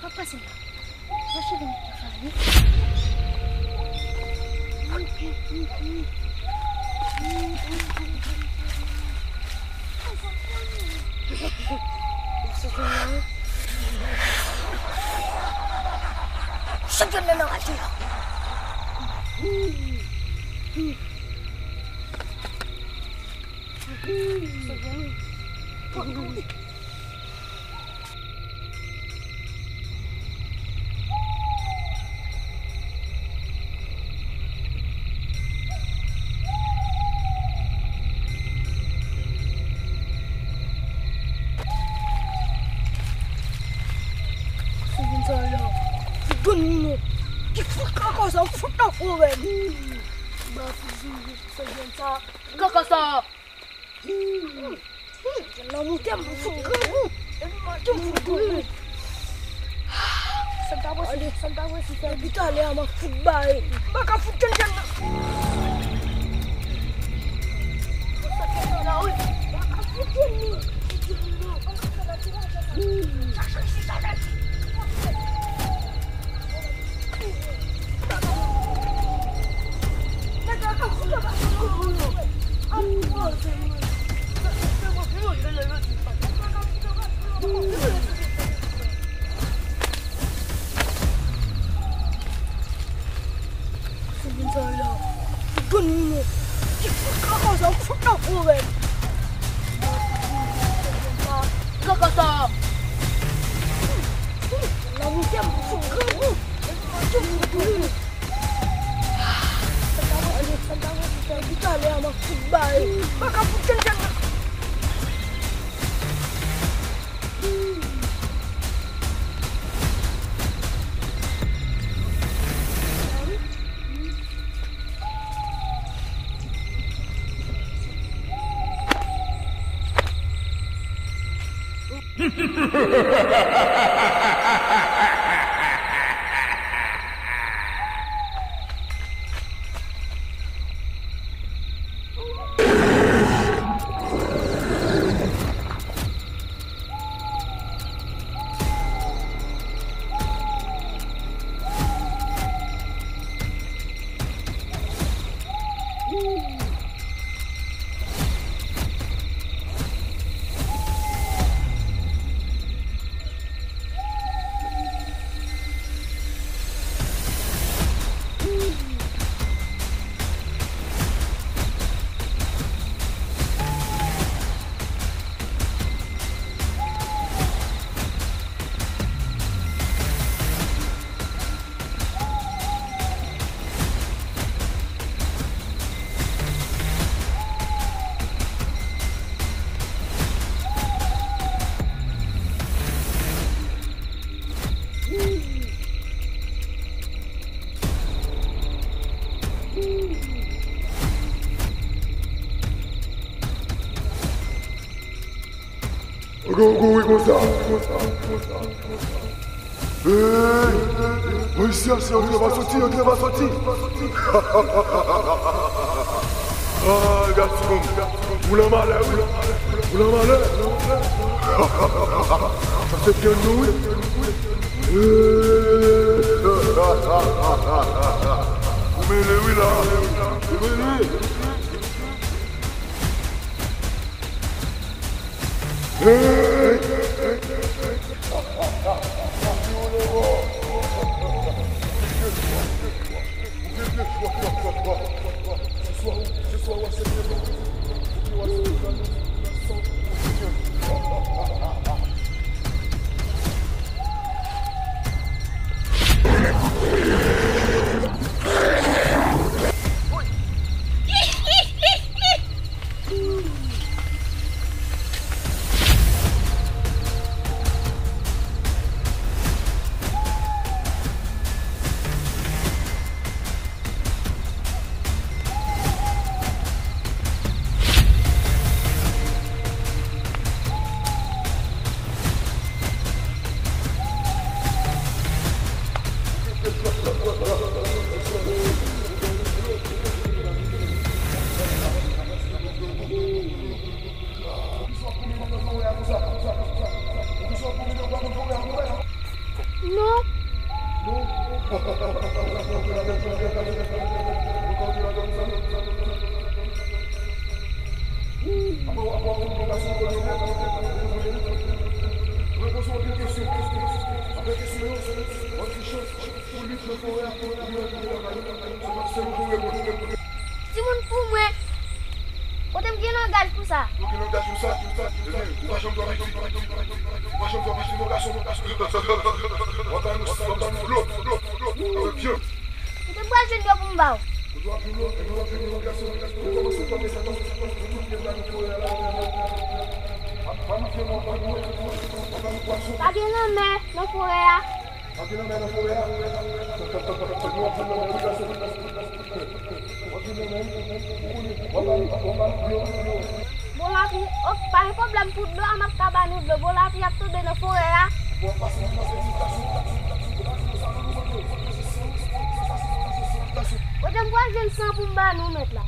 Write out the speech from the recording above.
Apa sih? Masih dengan Tiffany? Sebenarnya nak dia. Sebenarnya, benar. Kita kau futa fuwen. Bafu sebenarnya kakak sa. Lalu dia berfuka. Macam fuka. Sentawa sih kita lihat mak futbal. Maka futan jangan. Maka futan ni. Sebenarnya, benar. Kita kau futa fuwen. Kakak sa. Lalu dia berfuka. Macam fuka. Sentawa kita lihat mak futbal. Maka futan jangan. Go, Hey, siap, on va sortir. Ah, garçon, oula malin. Ça c'est bien nous. Mais oui là. Non. Si moun pou mwen, ou tem gen an gaz pou sa? Ou tem kwa jen do pou mbaw? Pa gen nan men, nan fore ya? Bola fi, pa yon problem pou do amak tabanou do, bola fi ap tobe nan fore ya? Ou tem kwa jen san pou mba nou met la?